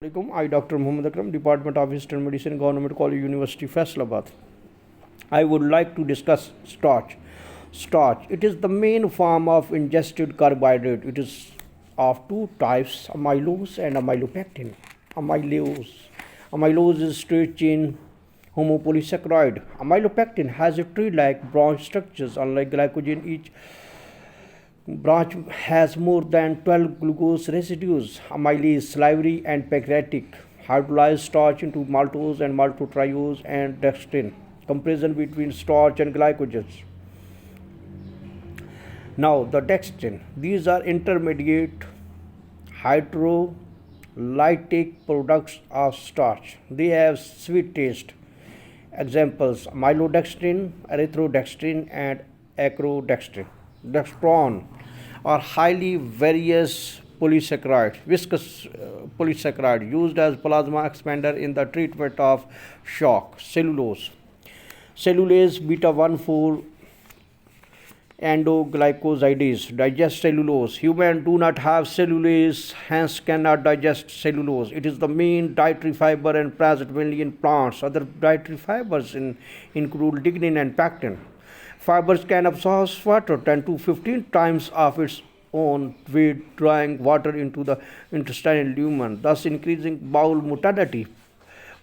I, Dr. Muhammad Akram, Department of Eastern Medicine, Government College, University, Faisalabad. I would like to discuss starch. Starch. It is the main form of ingested carbohydrate. It is of two types, amylose and amylopectin. Amylose. Amylose is straight chain homopolysaccharide. Amylopectin has a tree-like branch structures. Unlike glycogen, each branch has more than 12 glucose residues. Amylase, salivary and pancreatic hydrolyze starch into maltose and maltotriose and dextrin. Comparison between starch and glycogens. Now the dextrin. These are intermediate hydrolytic products of starch. They have sweet taste. Examples: amylodextrin, erythrodextrin and acrodextrin. Dextron are highly various polysaccharide, viscous polysaccharide used as plasma expander in the treatment of shock. Cellulose. Cellulase beta 1,4 endoglycosides digest cellulose. Humans do not have cellulase, hence cannot digest cellulose. It is the main dietary fiber and present mainly in plants. Other dietary fibers include lignin and pectin. Fibers can absorb water 10 to 15 times of its own weight, drawing water into the intestinal lumen, thus increasing bowel motility.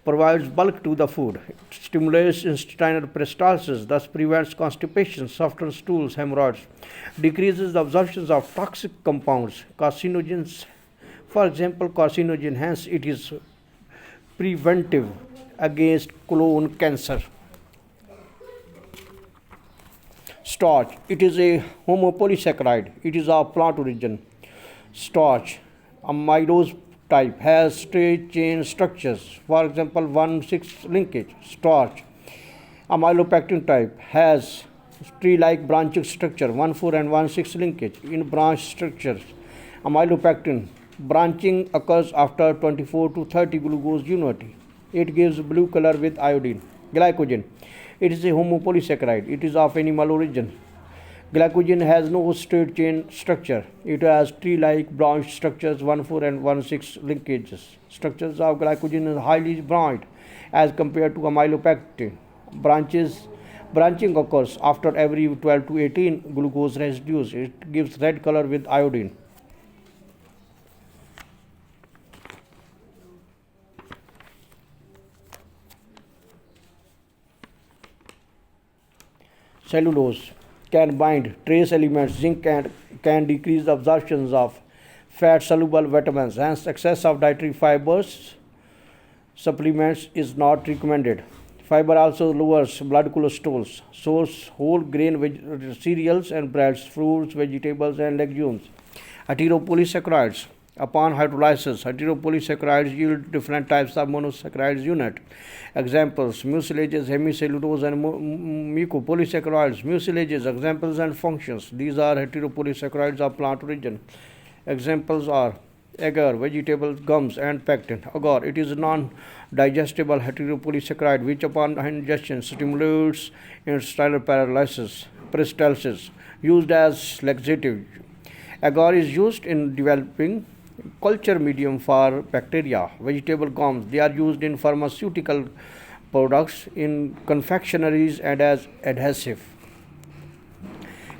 Provides bulk to the food. It stimulates intestinal peristalsis, thus prevents constipation, softens stools, hemorrhoids. Decreases the absorption of toxic compounds, carcinogens. For example, carcinogen, hence it is preventive against colon cancer. Starch. It is a homopolysaccharide. It is of plant origin. Starch, amylose type, has straight chain structures. For example, 1,6 linkage. Starch, amylopectin type, has tree-like branching structure, 1,4 and 1,6 linkage in branch structures. Amylopectin branching occurs after 24 to 30 glucose unity. It gives blue color with iodine. Glycogen. It is a homopolysaccharide. It is of animal origin. Glycogen has no straight chain structure. It has tree-like branch structures, 1,4 and 1,6 linkages. Structures of glycogen is highly branched as compared to amylopectin. Branching occurs after every 12 to 18 glucose residues. It gives red color with iodine. Cellulose can bind trace elements. Zinc can decrease the absorption of fat-soluble vitamins. Hence, excess of dietary fibers supplements is not recommended. Fiber also lowers blood cholesterol. Source: whole grain cereals and breads, fruits, vegetables, and legumes. Heteropolysaccharides. Upon hydrolysis, heteropolysaccharides yield different types of monosaccharides unit. Examples: mucilages, hemicellulose, and mucopolysaccharides. Mucilages, examples and functions. These are heteropolysaccharides of plant origin. Examples are agar, vegetables, gums, and pectin. Agar, it is a non-digestible heteropolysaccharide which upon ingestion stimulates intestinal peristalsis, used as laxative. Agar is used in developing culture medium for bacteria. Vegetable gums, they are used in pharmaceutical products, in confectionaries, and as adhesive.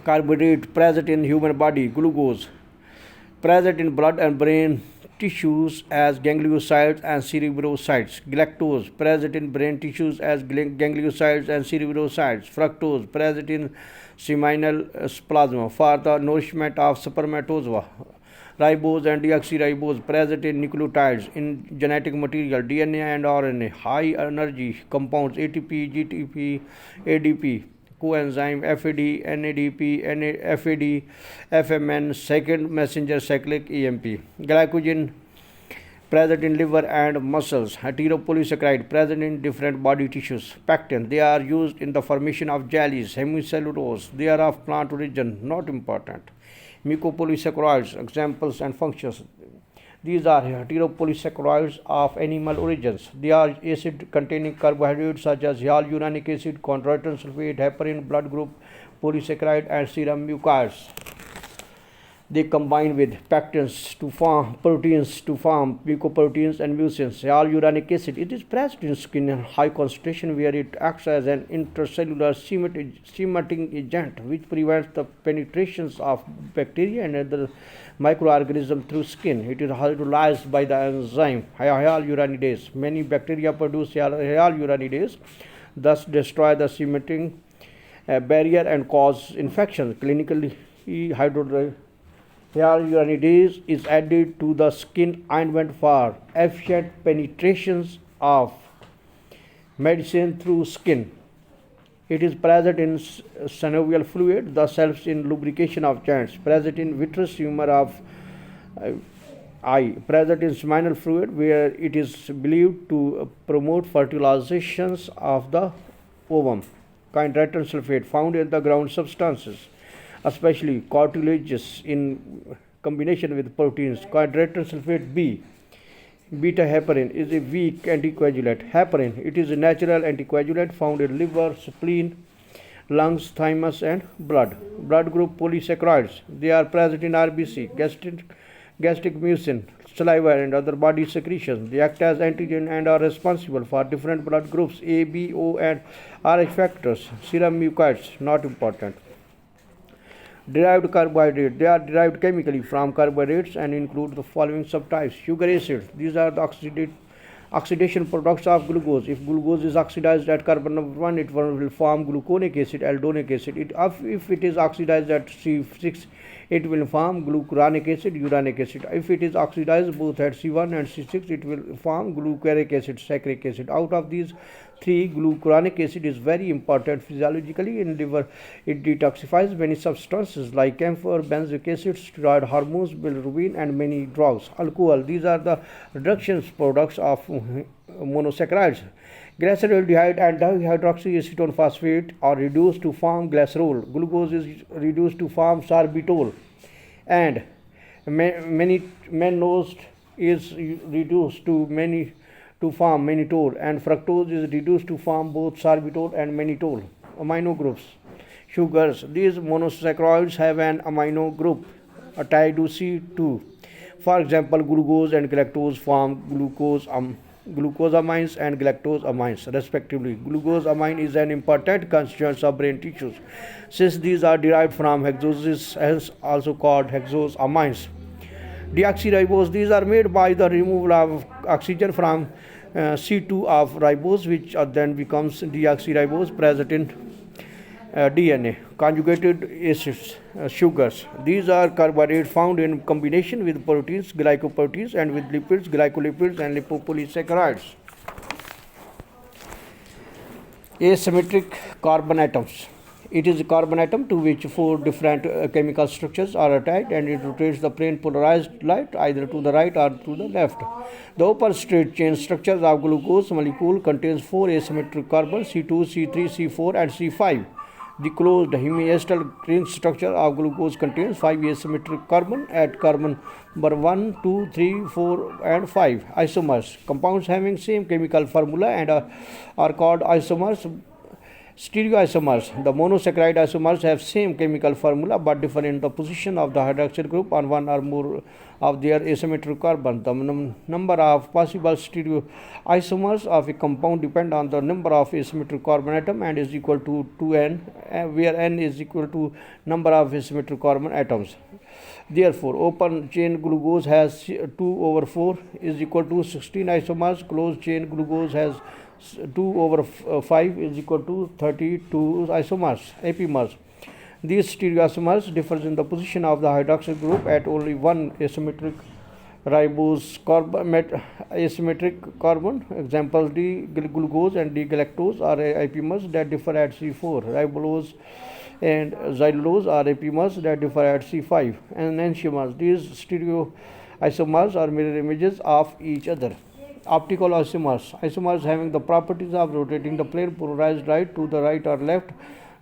Carbohydrate present in human body. Glucose present in blood and brain tissues as gangliosides and cerebrocytes. Galactose present in brain tissues as gangliosides and cerebrocytes. Fructose present in seminal plasma for the nourishment of spermatozoa. Ribose and deoxyribose present in nucleotides in genetic material, DNA and RNA. High energy compounds ATP, GTP, ADP, coenzyme FAD, NADP, FAD, FMN, second messenger cyclic EMP. Glycogen present in liver and muscles. Heteropolysaccharide present in different body tissues. Pectin, they are used in the formation of jellies. Hemicellulose, they are of plant origin, not important. Mucopolysaccharides, examples and functions. These are heteropolysaccharides of animal origins. They are acid-containing carbohydrates such as hyaluronic acid, chondroitin sulfate, heparin, blood group polysaccharide, and serum mucus. They combine with pectins to form proteins to form mucoproteins and mucins. Hyaluronic acid, it is present in skin in high concentration where it acts as an intracellular cementing agent which prevents the penetrations of bacteria and other microorganisms through skin. It is hydrolyzed by the enzyme hyaluronidase. Many bacteria produce hyaluronidase, thus destroy the cementing barrier and cause infection. Clinically, hyaluronidase is added to the skin ointment for efficient penetrations of medicine through skin. It is present in synovial fluid, thus helps in lubrication of joints. Present in vitreous humor of eye. Present in seminal fluid, where it is believed to promote fertilizations of the ovum. Carbohydrate sulfate, found in the ground substances, especially cartilages in combination with proteins. Carbohydrate sulfate B, beta heparin, is a weak anticoagulant. Heparin, it is a natural anticoagulant found in liver, spleen, lungs, thymus and blood. Blood group polysaccharides, they are present in RBC, gastric mucin, saliva and other body secretions. They act as antigen and are responsible for different blood groups A, B, O and Rh factors. Serum mucoids, not important. Derived carbohydrates, they are derived chemically from carbohydrates and include the following subtypes. Sugar acids, these are the oxidation products of glucose. If glucose is oxidized at carbon number 1, it will form gluconic acid, aldonic acid. If it is oxidized at C6, it will form glucuronic acid, uronic acid. If it is oxidized both at C1 and C6, it will form glucuric acid, saccharic acid. Out of these three, glucuronic acid is very important physiologically in liver. It detoxifies many substances like camphor, benzoic acid, steroid hormones, bilirubin and many drugs. Alcohol, these are the reduction products of monosaccharides. Glyceraldehyde and dihydroxyacetone phosphate are reduced to form glycerol. Glucose is reduced to form sorbitol, and mannose is reduced to form mannitol, and fructose is reduced to form both sorbitol and mannitol. Amino groups. Sugars, these monosaccharides have an amino group attached to C2. For example, glucose and galactose form glucosamines and galactosamines respectively. Glucosamine is an important constituent of brain tissues. Since these are derived from hexoses, hence also called hexosamines. Deoxyribose, these are made by the removal of oxygen from C2 of ribose, which then becomes deoxyribose, present in DNA. Conjugated acids, sugars, these are carbohydrates found in combination with proteins, glycoproteins, and with lipids, glycolipids and lipopolysaccharides. Asymmetric carbon atoms, it is a carbon atom to which four different chemical structures are attached, and it rotates the plane polarized light either to the right or to the left. The open straight chain structures of glucose molecule contains four asymmetric carbons, C2, C3, C4 and C5. The closed hemiacetal ring structure of glucose contains 5 asymmetric carbon at carbon number 1, 2, 3, 4 and 5. Isomers, compounds having same chemical formula and are called isomers. Stereoisomers, the monosaccharide isomers have same chemical formula but differ in the position of the hydroxyl group on one or more of their asymmetric carbon. The number of possible stereoisomers of a compound depend on the number of asymmetric carbon atom and is equal to 2n, where n is equal to number of asymmetric carbon atoms. Therefore, open chain glucose has 2/4 is equal to 16 isomers. Closed chain glucose has 2/5 is equal to 32 isomers, apimers. These stereoisomers differs in the position of the hydroxyl group at only one asymmetric ribose asymmetric carbon. Examples: D-glucose and D-galactose are apimers that differ at C4. Ribulose and xylulose are apimers that differ at C5. And enantiomers, these stereoisomers are mirror images of each other. Optical isomers, isomers having the properties of rotating the plane polarized right to the right or left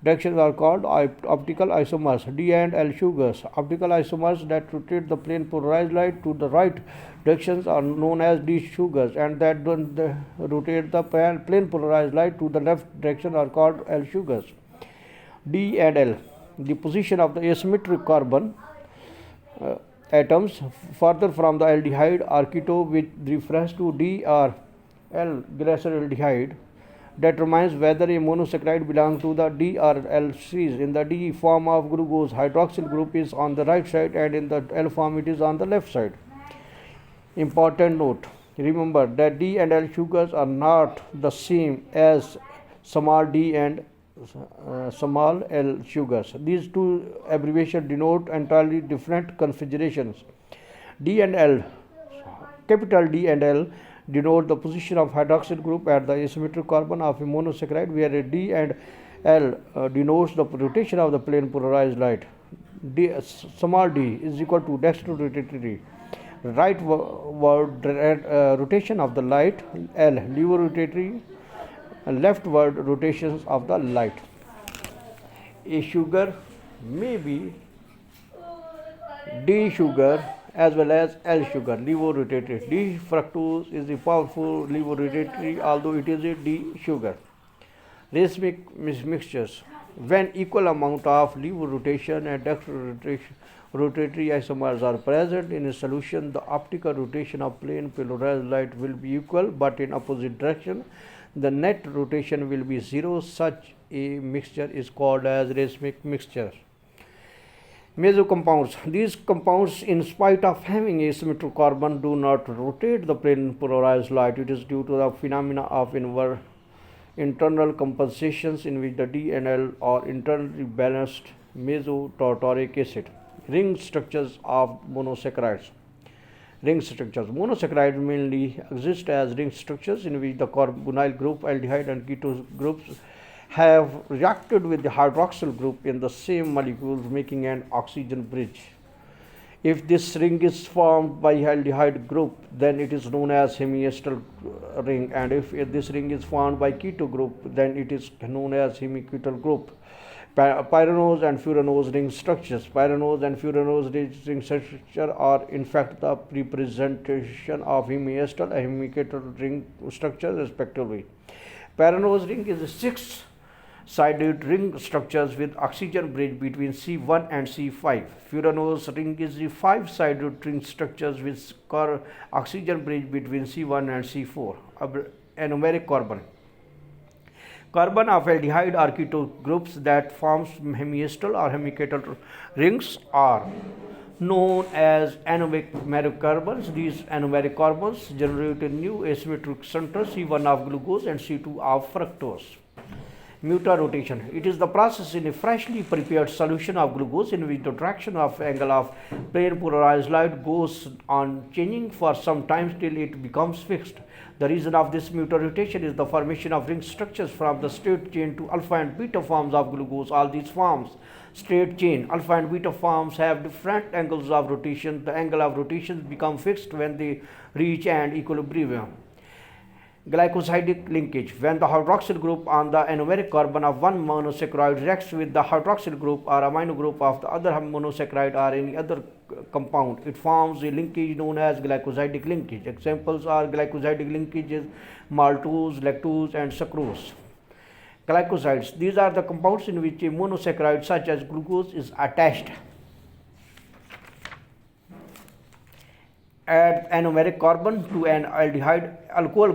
directions are called optical isomers. D and L sugars, optical isomers that rotate the plane polarized light to the right directions are known as D sugars, and that don't rotate the plane polarized light to the left direction are called L sugars. D and L, the position of the asymmetric carbon atoms further from the aldehyde are keto with reference to D or L glyceraldehyde determines whether a monosaccharide belongs to the D or L series. In the D form of glucose, hydroxyl group is on the right side, and in the L form it is on the left side. Important note: remember that D and L sugars are not the same as small d and small l sugars. These two abbreviations denote entirely different configurations. D and L, capital D and L, denote the position of hydroxyl group at the asymmetric carbon of a monosaccharide, where a D and L denotes the rotation of the plane polarized light. Small d is equal to dextrorotatory rightward rotation of the light, L levorotatory leftward rotations of the light. A sugar may be D sugar as well as L sugar, levorotatory. D fructose is a powerful levorotatory, although it is a D sugar. Racemic mixtures: when equal amount of levo-rotation and dextrorotatory isomers are present in a solution, the optical rotation of plane polarized light will be equal but in opposite direction. The net rotation will be zero. Such a mixture is called as racemic mixture. Mesocompounds: these compounds, in spite of having asymmetric carbon, do not rotate the plane polarized light. It is due to the phenomena of internal compensations in which the D and L are internally balanced. Mesotartaric acid. Ring structures of monosaccharides. Ring structures: monosaccharides mainly exist as ring structures in which the carbonyl group, aldehyde and keto groups have reacted with the hydroxyl group in the same molecules, making an oxygen bridge. If this ring is formed by aldehyde group, then it is known as hemiacetal ring, and if this ring is formed by keto group, then it is known as hemiketal group. Pyranose and furanose ring structures. Pyranose and furanose ring structure are in fact the representation of hemiacetal and hemiketal ring structures respectively. Pyranose ring is a six-sided ring structures with oxygen bridge between C1 and C5. Furanose ring is the five-sided ring structures with oxygen bridge between C1 and C4. Anomeric carbon. Carbon of aldehyde or keto groups that forms hemiacetal or hemiketal rings are known as anomeric carbons. These anomeric carbons generate a new asymmetric center, C1 of glucose and C2 of fructose. Mutarotation: it is the process in a freshly prepared solution of glucose in which the direction of angle of plane polarized light goes on changing for some time till it becomes fixed. The reason of this mutarotation is the formation of ring structures from the straight chain to alpha and beta forms of glucose. All these forms, straight chain, alpha and beta forms, have different angles of rotation. The angle of rotation becomes fixed when they reach an equilibrium. Glycosidic linkage: when the hydroxyl group on the anomeric carbon of one monosaccharide reacts with the hydroxyl group or amino group of the other monosaccharide or any other compound, it forms a linkage known as glycosidic linkage. Examples are glycosidic linkages, maltose, lactose and sucrose. Glycosides: these are the compounds in which a monosaccharide such as glucose is attached. Add anomeric carbon to an aldehyde alcohol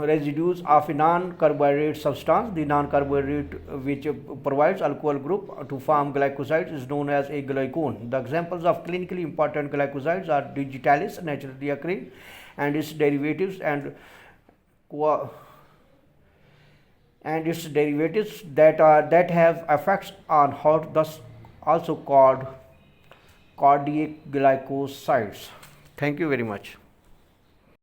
residues of a non-carbohydrate substance. The non-carbohydrate which provides alcohol group to form glycosides is known as a glycone. The examples of clinically important glycosides are digitalis, naturally occurring, and its derivatives that have effects on heart, thus also called cardiac glycosides. Thank you very much.